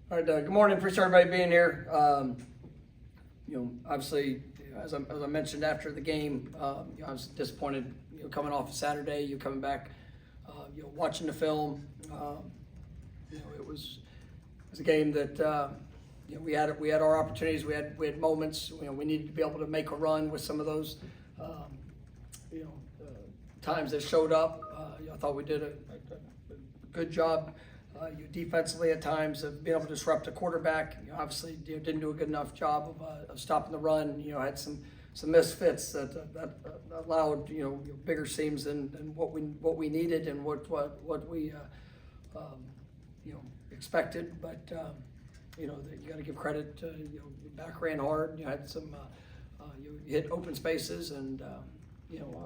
All right, good morning. Appreciate everybody being here. Obviously, as I mentioned after the game, I was disappointed. Coming off of Saturday, coming back, watching the film. It was a game that we had our opportunities. We had moments. We needed to be able to make a run with some of those. Times that showed up. I thought we did a good job. Defensively at times of being able to disrupt the quarterback. Obviously, didn't do a good enough job of stopping the run. Had some misfits that allowed bigger seams than what we needed and what we expected. But you got to give credit. Back ran hard. You had some you hit open spaces and.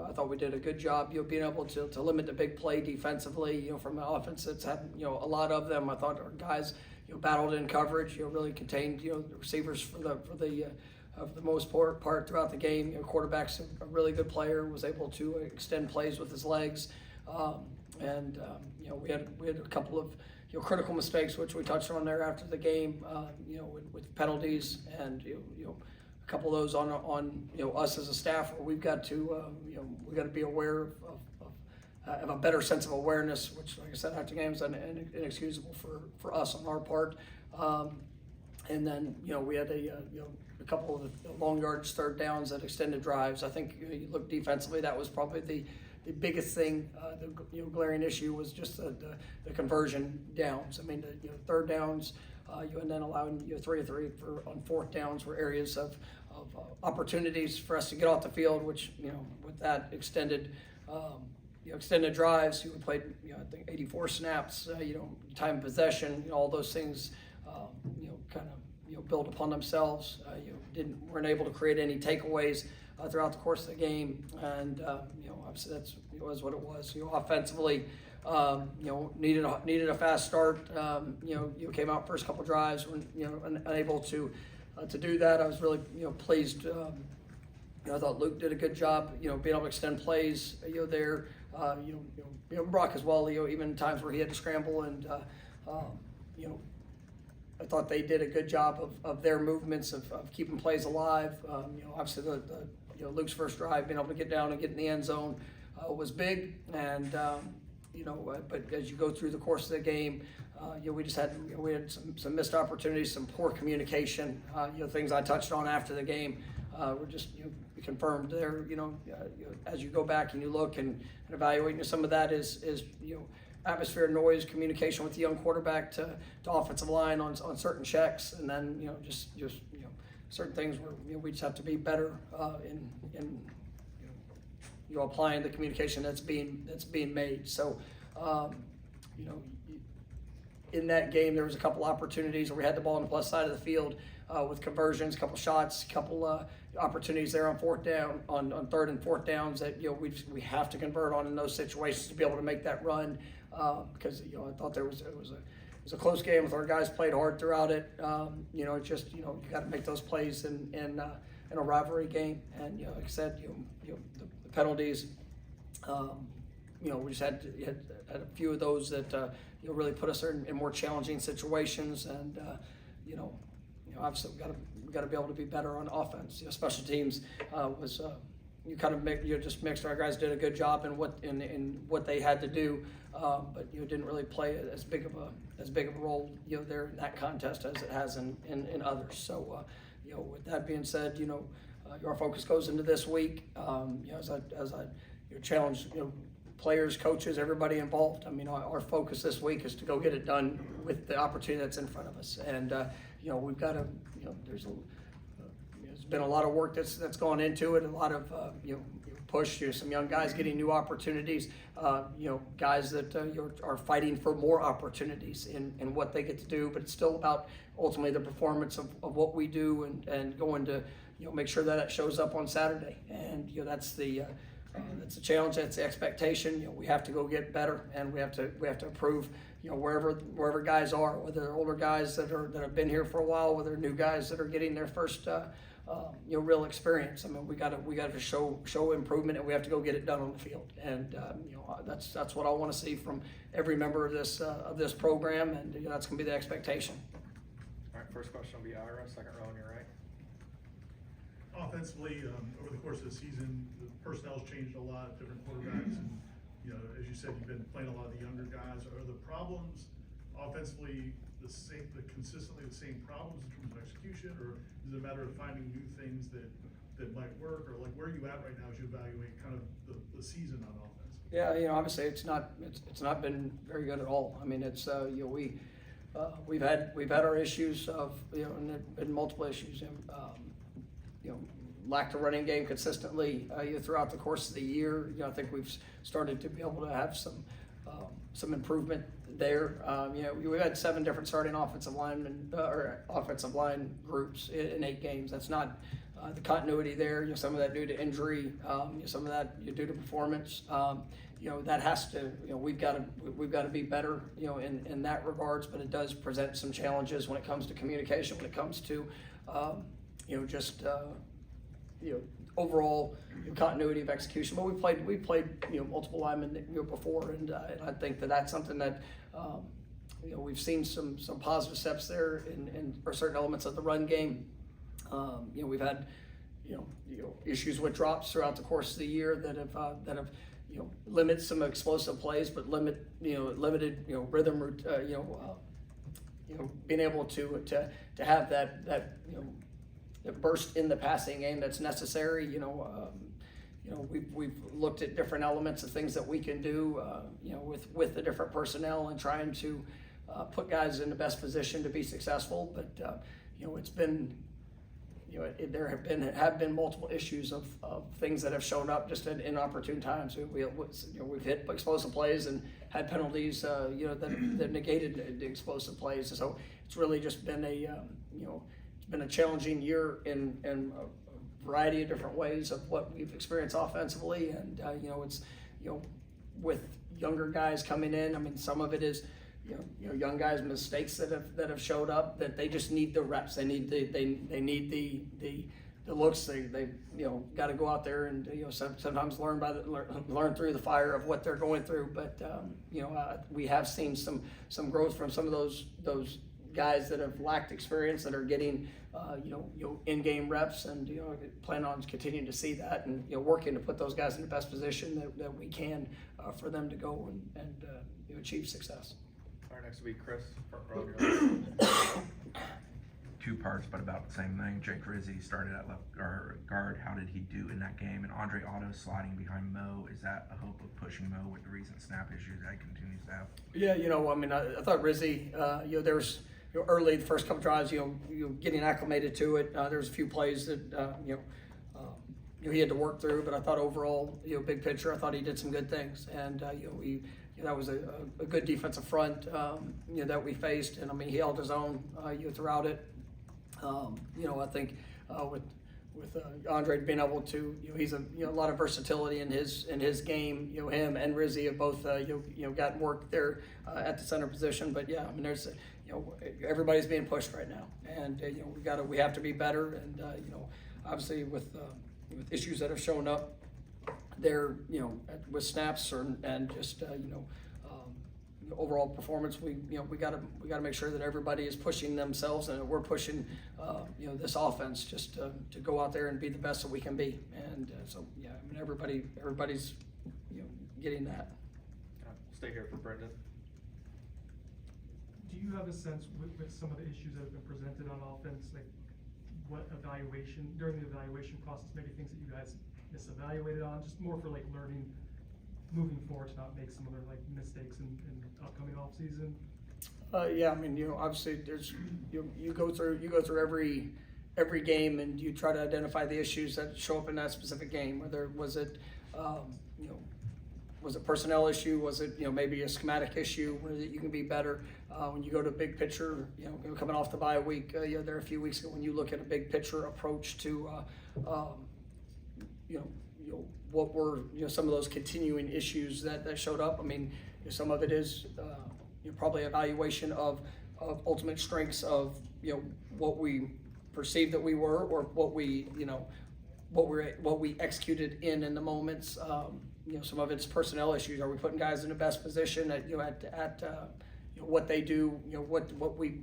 I thought we did a good job, being able to limit the big play defensively, from an offense that's had, a lot of them. I thought our guys, battled in coverage, really contained, the receivers for the most part throughout the game. Quarterback's a really good player, was able to extend plays with his legs. We had a couple of, critical mistakes, which we touched on there after the game, with penalties and, a couple of those on us as a staff, where we've got to be aware of a better sense of awareness, which, like I said, after games inexcusable for us on our part. And then we had a couple of long yards, third downs that extended drives. I think you look defensively, that was probably the biggest thing. The glaring issue was just the conversion downs. I mean, the third downs. And then allowing 3 or 3 on fourth downs were areas of opportunities for us to get off the field, which with that extended drives, we played I think 84 snaps, time of possession, all those things kind of build upon themselves. Weren't able to create any takeaways throughout the course of the game, and obviously that's was what it was. Offensively. Needed a fast start. Came out first couple drives when unable to do that. I was really pleased. I thought Luke did a good job. Being able to extend plays. There. Brock as well. Even times where he had to scramble and I thought they did a good job of their movements of keeping plays alive. Obviously the Luke's first drive, being able to get down and get in the end zone was big and. But as you go through the course of the game, we just had we had some missed opportunities, some poor communication. Things I touched on after the game were just confirmed there. As you go back and you look and evaluate, some of that is atmosphere, noise, communication with the young quarterback to offensive line on certain checks, and then just certain things where we just have to be better in applying the communication that's being made. So, in that game, there was a couple opportunities where we had the ball on the plus side of the field with conversions, a couple shots, a couple opportunities there on fourth down, on third and fourth downs that we have to convert on in those situations to be able to make that run. Because I thought it was a close game with our guys played hard throughout it. You got to make those plays in a rivalry game, and like I said, the penalties. We just had a few of those that really put us in more challenging situations, and obviously we got to be able to be better on offense. Special teams was just mixed. Our guys did a good job in what they had to do, but didn't really play as big of a role there in that contest as it has in others. So with that being said, our focus goes into this week. As I challenge players, coaches, everybody involved. I mean, our focus this week is to go get it done with the opportunity that's in front of us, and we've got to. There's been a lot of work that's gone into it, a lot of push. Some young guys getting new opportunities. Guys that are fighting for more opportunities in what they get to do. But it's still about ultimately the performance of what we do and going to make sure that shows up on Saturday. And that's the challenge. That's the expectation. We have to go get better, and we have to improve. Wherever guys are, whether they're older guys that have been here for a while, whether they're new guys that are getting their first real experience. I mean, we got to show improvement, and we have to go get it done on the field. And that's what I want to see from every member of this program, and that's going to be the expectation. first question will be Ira, second row on your right. Offensively, over the course of the season, the personnel's changed a lot, different quarterbacks, and as you said, you've been playing a lot of the younger guys. Are the problems offensively consistently the same problems in terms of execution, or is it a matter of finding new things that might work, or like where are you at right now as you evaluate kind of the season on offense? Yeah, obviously it's not been very good at all. I mean, it's we've had our issues of and there've been multiple issues. Lacked a running game consistently throughout the course of the year. I think we've started to be able to have some improvement there. We've had 7 different starting offensive linemen or offensive line groups in 8 games. That's not the continuity there. Some of that due to injury, some of that due to performance. That has to. We've got to be better. In that regards, but it does present some challenges when it comes to communication. When it comes to overall continuity of execution. But we played multiple linemen before, and I think that's something that we've seen some positive steps there in certain elements of the run game. We've had issues with drops throughout the course of the year that have limited some explosive plays, but limited rhythm. Being able to have that burst in the passing game that's necessary. We've looked at different elements of things that we can do, with the different personnel and trying to put guys in the best position to be successful. But it's been, there have been multiple issues of things that have shown up just at inopportune times. We've hit explosive plays and had penalties, that negated the explosive plays. So it's really just been a challenging year in a variety of different ways of what we've experienced offensively, and it's with younger guys coming in. I mean, some of it is young guys' mistakes that have showed up that they just need the reps. They need the looks. They got to go out there and sometimes learn through the fire of what they're going through. But we have seen some growth from some of those guys that have lacked experience that are getting in-game reps, and plan on continuing to see that, and working to put those guys in the best position that we can for them to go and achieve success. All right, next will be Chris. Front row on your left. 2 parts, but about the same thing. Jake Rizzi started at left guard. How did he do in that game? And Andre Otto sliding behind Mo. Is that a hope of pushing Mo with the recent snap issues that he continues to have? Yeah, I thought Rizzi, there was early the first couple drives, getting acclimated to it. There was a few plays that he had to work through, but I thought overall, big picture, I thought he did some good things, and that was a good defensive front that we faced, and I mean he held his own throughout it. I think with Andre being able to, he's a lot of versatility in his game. Him and Rizzi have both gotten work there at the center position. But yeah, I mean there's everybody's being pushed right now, and we have to be better. And obviously with issues that have shown up there, with snaps and just overall performance, we got to make sure that everybody is pushing themselves, and we're pushing this offense just to go out there and be the best that we can be. And so yeah, I mean everybody's getting that. Stay here for Brendan. Do you have a sense with some of the issues that have been presented on offense, like what during the evaluation process, maybe things that you guys misevaluated on, just more for like learning moving forward to not make some other like mistakes in upcoming off season? Yeah, I mean, obviously there's you go through every game, and you try to identify the issues that show up in that specific game. Whether was it personnel issue? Was it maybe a schematic issue where you can be better? When you go to big picture, coming off the bye week, there are a few weeks ago when you look at a big picture approach to what were some of those continuing issues that showed up. I mean, some of it is probably evaluation of ultimate strengths of what we perceived that we were, or what we executed in the moments. Some of it's personnel issues. Are we putting guys in the best position at what they do? What we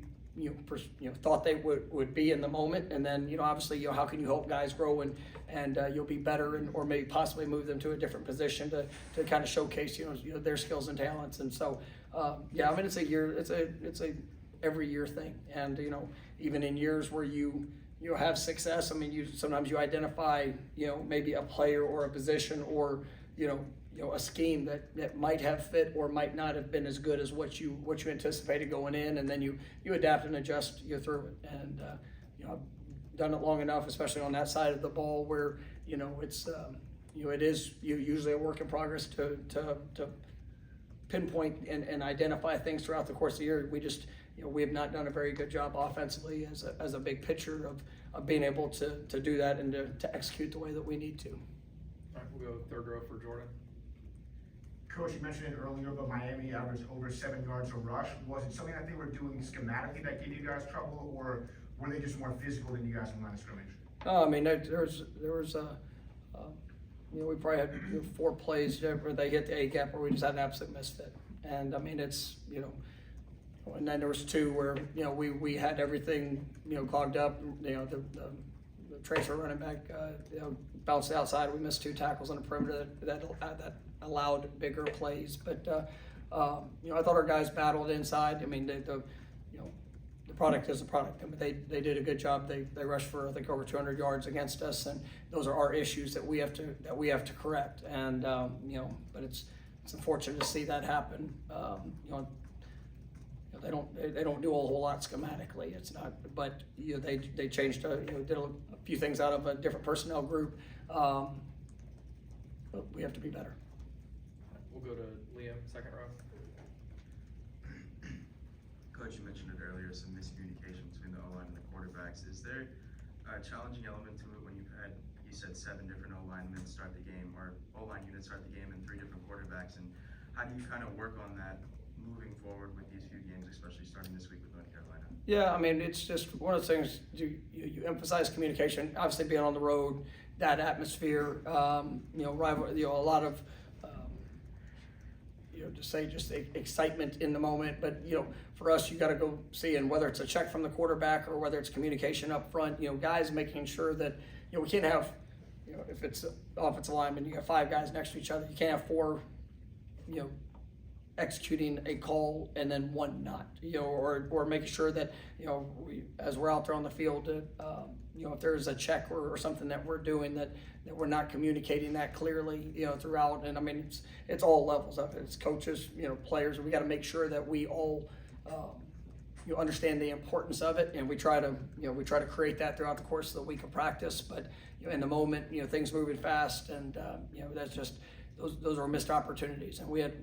thought they would be in the moment, and then obviously how can you help guys grow and you'll be better, or maybe possibly move them to a different position to kind of showcase their skills and talents. And so yeah, I mean it's a every year thing, and even in years where you have success, I mean sometimes you identify maybe a player or a position or a scheme that might have fit or might not have been as good as what you anticipated going in, and then you adapt and adjust through it. And I've done it long enough, especially on that side of the ball, where it's it is usually a work in progress to pinpoint and identify things throughout the course of the year. We just we have not done a very good job offensively as a big picture of being able to do that and to execute the way that we need to. All right, we'll go third row for Jordan. Coach, you mentioned it earlier, but Miami averaged over 7 yards a rush. Was it something that they were doing schematically that gave you guys trouble, or were they just more physical than you guys in line of scrimmage? I mean, there was we probably had 4 plays where they hit the A gap where we just had an absolute misfit, and I mean it's and then there was 2 where we had everything clogged up. The transfer running back bounced outside. We missed 2 tackles on the perimeter that allowed bigger plays. But I thought our guys battled inside. I mean the product is a product, but they did a good job. They rushed for I think over 200 yards against us, and those are our issues that we have to correct. And but it's unfortunate to see that happen. They don't do a whole lot schematically. It's not, but they changed did a few things out of a different personnel group. But we have to be better. We'll go to Liam, second row. Coach, you mentioned it earlier, some miscommunication between the O-line and the quarterbacks. Is there a challenging element to it when you've had, you said 7 different O-linemen start the game, or O-line units start the game, and 3 different quarterbacks, and how do you kind of work on that moving forward with these few games, especially starting this week with North Carolina? Yeah, I mean it's just one of the things you emphasize communication. Obviously, being on the road, that atmosphere, rival, a lot of just excitement in the moment. But for us, you got to go see, and whether it's a check from the quarterback or whether it's communication up front, guys making sure that we can't have if it's offensive lineman, you got 5 guys next to each other. You can't have 4 executing a call and then 1 not, or making sure that as we're out there on the field, if there's a check or something that we're doing that we're not communicating that clearly, throughout. And I mean it's all levels of it. It's coaches, players. We got to make sure that we all understand the importance of it, and we try to create that throughout the course of the week of practice. But in the moment, things moving fast, and that's just. Those are missed opportunities, and we had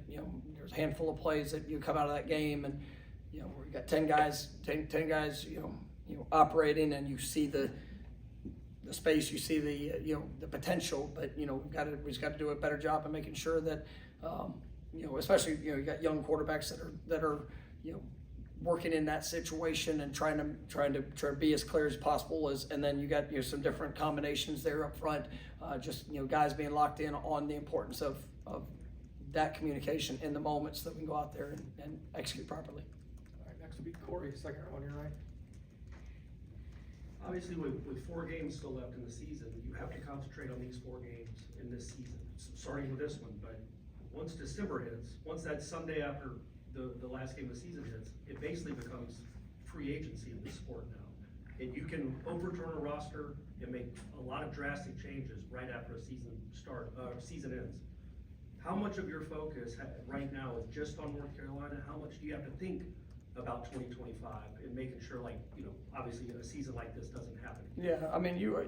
there's a handful of plays that you come out of that game, and we got 10 guys operating, and you see the space, you see the potential, but we just got to do a better job of making sure that especially you got young quarterbacks that are working in that situation and trying to be as clear as possible, and then you got some different combinations there up front, just guys being locked in on the importance of that communication in the moment so that we can go out there and execute properly. All right, next will be Corey, second row on your right. Obviously, with 4 games still left in the season, you have to concentrate on these 4 games in this season, starting with this one. But once December hits, once that Sunday after the last game of the season hits, it basically becomes free agency in this sport now. And you can overturn a roster and make a lot of drastic changes right after a season ends. How much of your focus right now is just on North Carolina? How much do you have to think about 2025 and making sure, obviously a season like this doesn't happen? Yeah, I mean you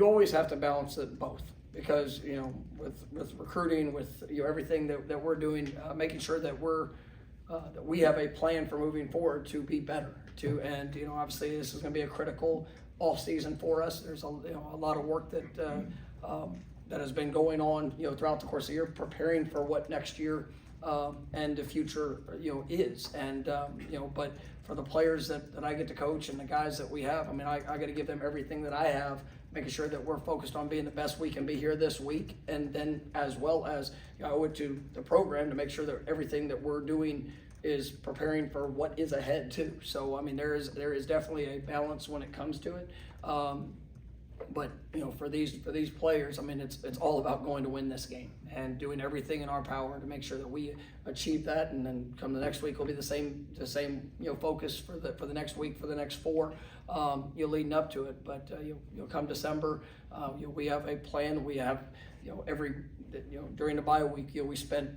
always have to balance it both. Because with recruiting, with everything that we're doing, making sure that that we have a plan for moving forward to be better. And obviously this is going to be a critical off season for us. There's a lot of work that has been going on throughout the course of the year, preparing for what next year and the future is. And but for the players that I get to coach and the guys that we have, I mean I got to give them everything that I have, making sure that we're focused on being the best we can be here this week, and then as well as I owe it to the program to make sure that everything that we're doing is preparing for what is ahead too. So I mean, there is definitely a balance when it comes to it. But you know, for these players, I mean, it's all about going to win this game and doing everything in our power to make sure that we achieve that. And then come the next week will be the same you know, focus for the next week, for the next 4, you know, leading up to it. But you know, come December, you know, we have a plan. We have, you know, during the bye week, you know, we spent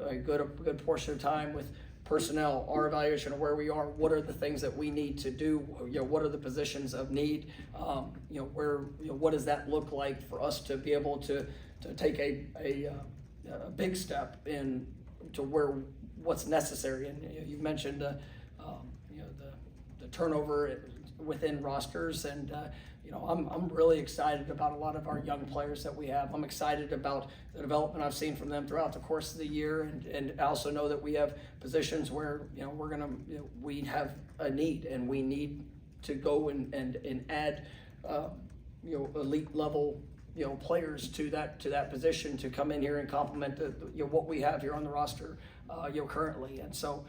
a good portion of time with personnel, our evaluation of where we are, what are the things that we need to do, you know, what are the positions of need, you know, what does that look like for us to be able to take a big step in to what's necessary. And you know, you've mentioned you know, the turnover within rosters, and you know, I'm really excited about a lot of our young players that we have. I'm excited about the development I've seen from them throughout the course of the year, and I also know that we have positions where, you know, we have a need, and we need to go and add you know, elite level, you know, players to that position to come in here and complement you know, what we have here on the roster you know, currently. And so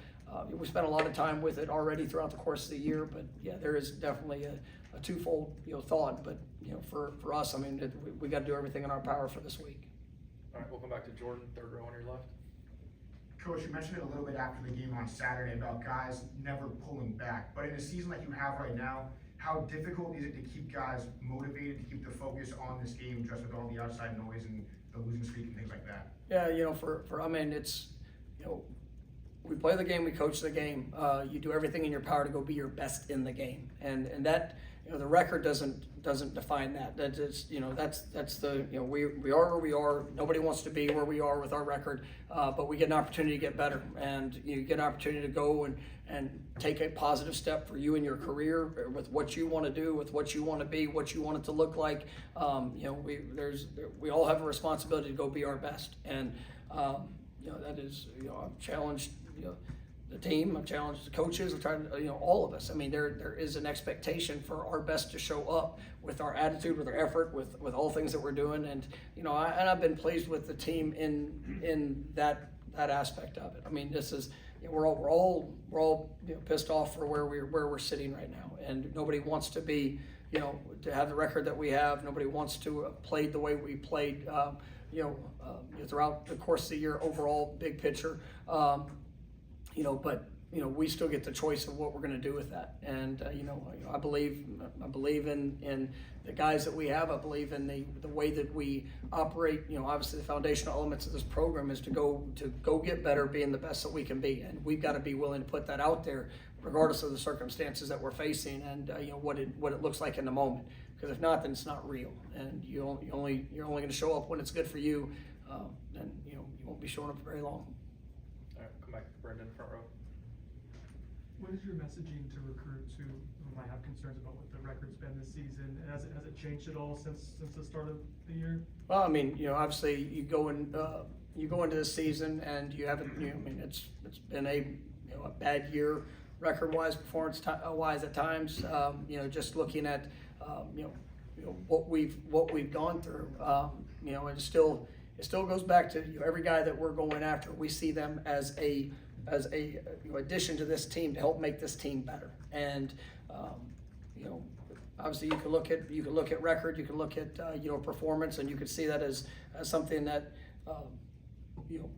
we spent a lot of time with it already throughout the course of the year, but yeah, there is definitely a twofold, you know, thought. But you know, for us, I mean, we got to do everything in our power for this week. All right, we'll come back to Jordan, third row on your left. Coach, you mentioned it a little bit after the game on Saturday about guys never pulling back, but in a season like you have right now, how difficult is it to keep guys motivated, to keep the focus on this game, just with all the outside noise and the losing streak and things like that? Yeah, you know, for I mean, it's, you know, we play the game, we coach the game. You do everything in your power to go be your best in the game, and that, you know, the record doesn't define that. That is, you know, that's the, you know, we are where we are. Nobody wants to be where we are with our record, but we get an opportunity to get better, and you get an opportunity to go and take a positive step for you in your career with what you want to do, with what you want to be, what you want it to look like. You know, we all have a responsibility to go be our best, and you know, that is, you know, I've challenged, you know, the team, I've challenged the coaches, I've tried, you know, all of us. I mean, there is an expectation for our best to show up with our attitude, with our effort, with all things that we're doing. And, you know, I've been pleased with the team in that aspect of it. I mean, this is, you know, we're all you know, pissed off for where we're sitting right now, and nobody wants to be, you know, to have the record that we have. Nobody wants to have played the way we played, you know, throughout the course of the year. Overall, big picture. You know, but you know, we still get the choice of what we're going to do with that. And you know, I believe in the guys that we have. I believe in the way that we operate. You know, obviously the foundational elements of this program is to go get better, being the best that we can be, and we've got to be willing to put that out there, regardless of the circumstances that we're facing, and you know, what it looks like in the moment. Because if not, then it's not real, and you're only going to show up when it's good for you. Then you know, you won't be showing up for very long. All right, come back to Brendan, front row. What is your messaging to recruits who might have concerns about what the record's been this season? Has it changed at all since the start of the year? Well, I mean, you know, obviously you go into this season and you haven't, you know, I mean, it's been a bad year record-wise, performance-wise at times. You know, just looking at you know what we've gone through. You know, it still goes back to, you know, every guy that we're going after, we see them as a you know, addition to this team to help make this team better. And you know, obviously you can look at record, you can look at you know, performance, and you could see that as something that you know,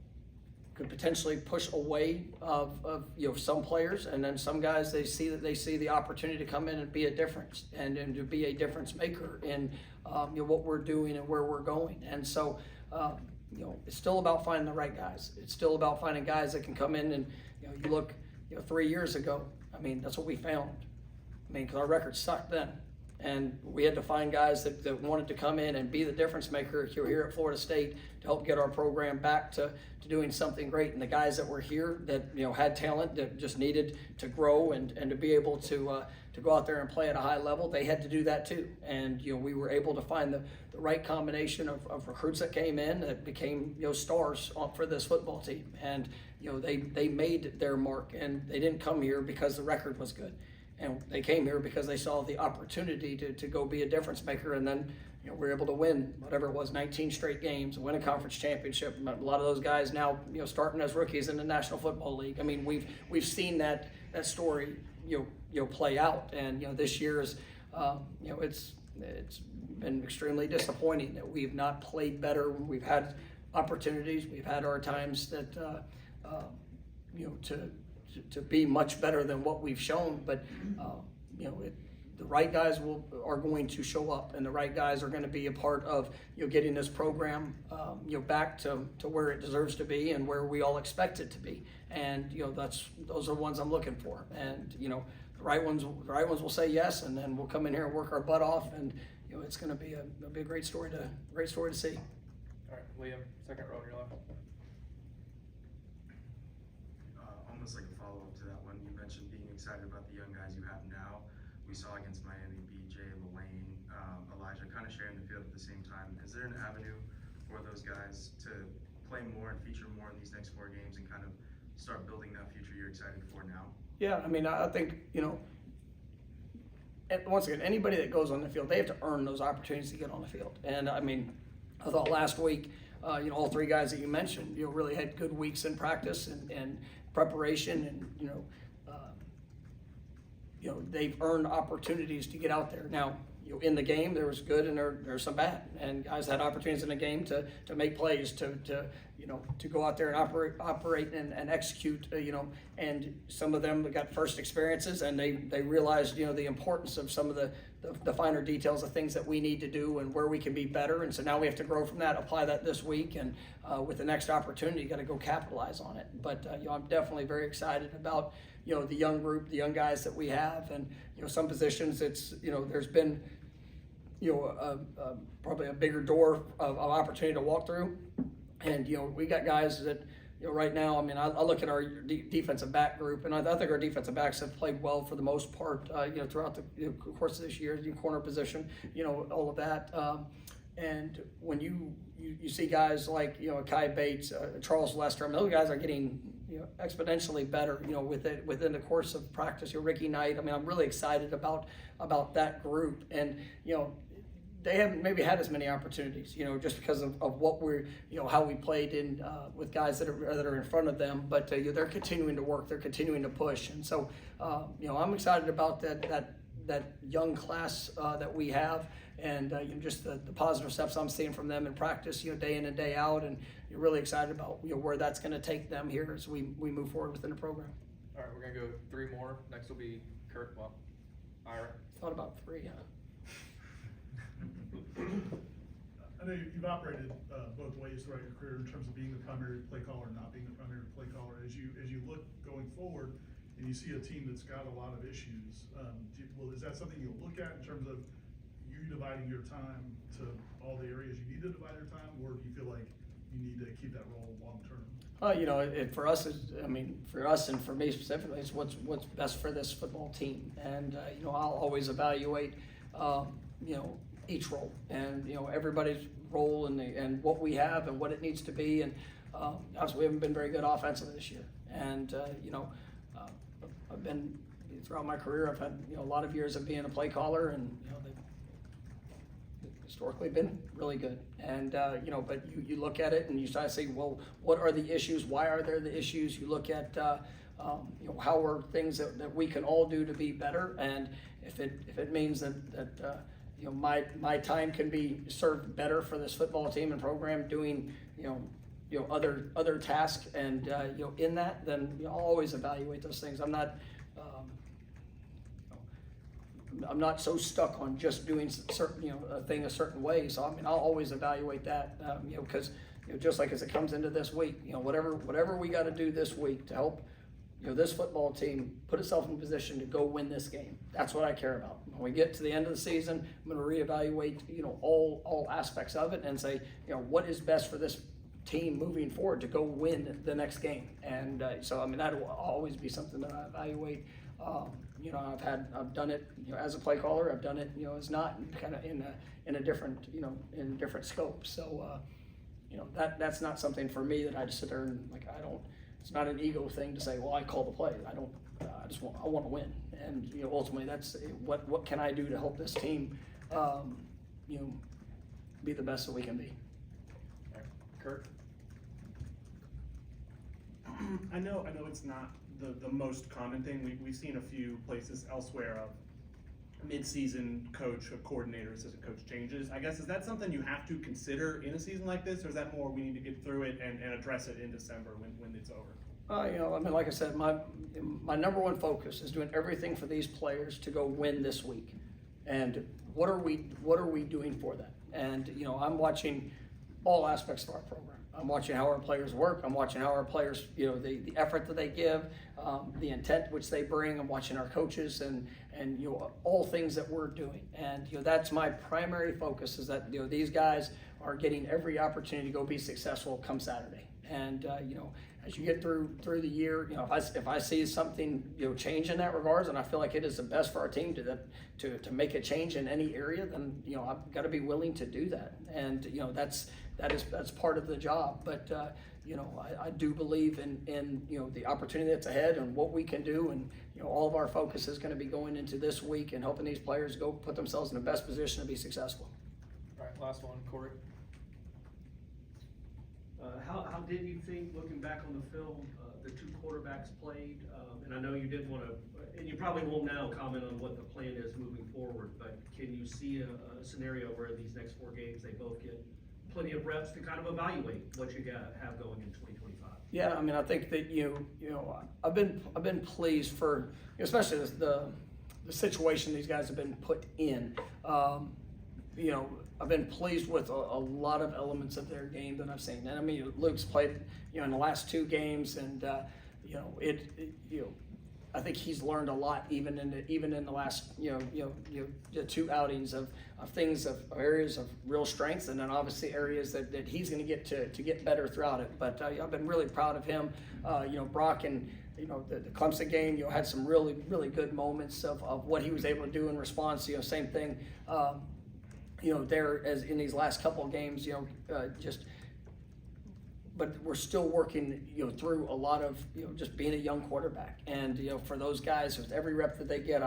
could potentially push away of you know, some players, and then some guys they see the opportunity to come in and be a difference and to be a difference maker in you know, what we're doing and where we're going. And so you know, it's still about finding the right guys. It's still about finding guys that can come in and, you know, you look, you know, 3 years ago, I mean, that's what we found. I mean, because our record sucked then. And we had to find guys that wanted to come in and be the difference maker here at Florida State to help get our program back to doing something great. And the guys that were here that, you know, had talent, that just needed to grow and to be able to go out there and play at a high level, they had to do that too. And, you know, we were able to find the right combination of recruits that came in that became, you know, stars for this football team. And, you know, they made their mark, and they didn't come here because the record was good. And they came here because they saw the opportunity to go be a difference maker, and then, we're able to win whatever it was, 19 straight games, win a conference championship. A lot of those guys now, starting as rookies in the National Football League. I mean, we've seen that story, play out, and this year is, it's been extremely disappointing that we've not played better. We've had opportunities, we've had our times that, to be much better than what we've shown, but the right guys are going to show up, and the right guys are going to be a part of getting this program back to where it deserves to be and where we all expect it to be. And those are the ones I'm looking for. And the right ones will say yes, and then we'll come in here and work our butt off, and it's going to be a great story to see. All right, Liam, second row on your left. Almost like a follow-up to that one, you mentioned being excited about the young guys you have now. We saw against Miami, BJ, Lane, Elijah kind of sharing the field at the same time. Is there an avenue for those guys to play more and feature more in these next 4 games and kind of start building that future you're excited for now? Yeah, I mean, I think, once again, anybody that goes on the field, they have to earn those opportunities to get on the field. And I mean, I thought last week, all 3 guys that you mentioned, really had good weeks in practice and preparation, and they've earned opportunities to get out there. Now, in the game there was good and there's some bad, and guys had opportunities in the game to make plays, to go out there and operate and execute, and some of them got first experiences, and they realized the importance of some of the finer details of things that we need to do and where we can be better. And so now we have to grow from that, apply that this week, and with the next opportunity, you got to go capitalize on it. But I'm definitely very excited about the young group, the young guys that we have, and some positions it's there's been probably a bigger door of opportunity to walk through, and we got guys that right now, I mean, I look at our defensive back group, and I think our defensive backs have played well for the most part, throughout the course of this year, corner position, all of that. And when you see guys like Kai Bates, Charles Lester, I mean, those guys are getting exponentially better within the course of practice. Ricky Knight, I mean, I'm really excited about that group, and they haven't maybe had as many opportunities, just because of what we're, how we played in with guys that are in front of them. But they're continuing to work, they're continuing to push, and so I'm excited about that young class that we have, and just the positive steps I'm seeing from them in practice, day in and day out, and you're really excited about where that's going to take them here as we move forward within the program. All right, we're gonna go 3 more. Next will be Kurt. Well, Ira. Thought about 3, huh? I know you've operated both ways throughout your career in terms of being the primary play caller and not being the primary play caller. As you look going forward and you see a team that's got a lot of issues, is that something you'll look at in terms of you dividing your time to all the areas you need to divide your time, or do you feel like you need to keep that role long term? For us, for us and for me specifically, it's what's best for this football team. And, I'll always evaluate, each role and, everybody's role and what we have and what it needs to be. And obviously we haven't been very good offensively this year. And, I've been, throughout my career, I've had, a lot of years of being a play caller, and, they've historically been really good. And, but you look at it and you start to say, well, what are the issues? Why are there the issues? You look at, how are things that we can all do to be better? And if it means that my time can be served better for this football team and program doing, other tasks, and, in that, then I'll always evaluate those things. I'm not so stuck on just doing certain, a thing a certain way. So, I'll always evaluate that, because, just like as it comes into this week, whatever we got to do this week to help, this football team put itself in position to go win this game. That's what I care about. When we get to the end of the season, I'm going to reevaluate, all aspects of it and say, what is best for this team moving forward to go win the next game. And so, that will always be something that I evaluate. I've done it, as a play caller. I've done it, as not kind of in a different, in a different scope. So, that's not something for me that I just sit there and it's not an ego thing to say, well, I call the play. I want to win. And, ultimately that's what can I do to help this team, be the best that we can be. All right. Kurt? I know it's not the most common thing. We've seen a few places elsewhere of mid-season coach, coordinator, assistant coach changes. I guess, is that something you have to consider in a season like this, or is that more we need to get through it and address it in December when it's over? You know, I mean, like I said, my number one focus is doing everything for these players to go win this week. And what are we doing for that? And, you know, I'm watching all aspects of our program. I'm watching how our players work. I'm watching how our players, you know, the effort that they give, the intent which they bring. I'm watching our coaches and you know, all things that we're doing. And, you know, that's my primary focus, is that, you know, these guys are getting every opportunity to go be successful come Saturday. And, you know, as you get through the year, you know, if I see something, you know, change in that regards, and I feel like it is the best for our team to make a change in any area, then, you know, I've got to be willing to do that. And, you know, that's part of the job. But, you know, I do believe in, you know, the opportunity that's ahead and what we can do. And, you know, all of our focus is going to be going into this week and helping these players go put themselves in the best position to be successful. All right, last one, Corey. How did you think, looking back on the film, the two quarterbacks played? And I know you didn't want to, and you probably won't now comment on what the plan is moving forward, but can you see a scenario where these next 4 games, they both get plenty of reps to kind of evaluate what you have going in 2025? Yeah, I mean, I think that you know, I've been pleased for, especially the situation these guys have been put in. You know, I've been pleased with a lot of elements of their game that I've seen. And I mean, Luke's played, you know, in the last 2 games, and you know, you know, I think he's learned a lot even in the last the 2 outings of things of areas of real strengths, and then obviously areas that he's going to get to get better throughout it. But I've been really proud of him. You know, Brock and, you know, the Clemson game, you know, had some really good moments of what he was able to do in response. You know, same thing. You know, there as in these last couple of games, you know, but we're still working, you know, through a lot of, you know, just being a young quarterback. And, you know, for those guys, with every rep that they get,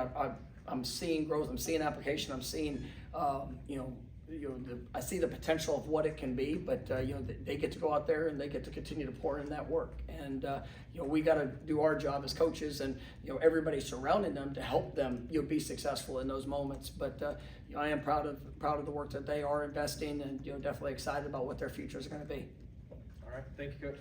I'm seeing growth, I'm seeing application, I'm seeing, I see the potential of what it can be. But you know, they get to go out there and they get to continue to pour in that work. And you know, we got to do our job as coaches, and, you know, everybody surrounding them to help them, you know, be successful in those moments. But you know, I am proud of the work that they are investing, and, you know, definitely excited about what their future is going to be. All right, thank you, Coach.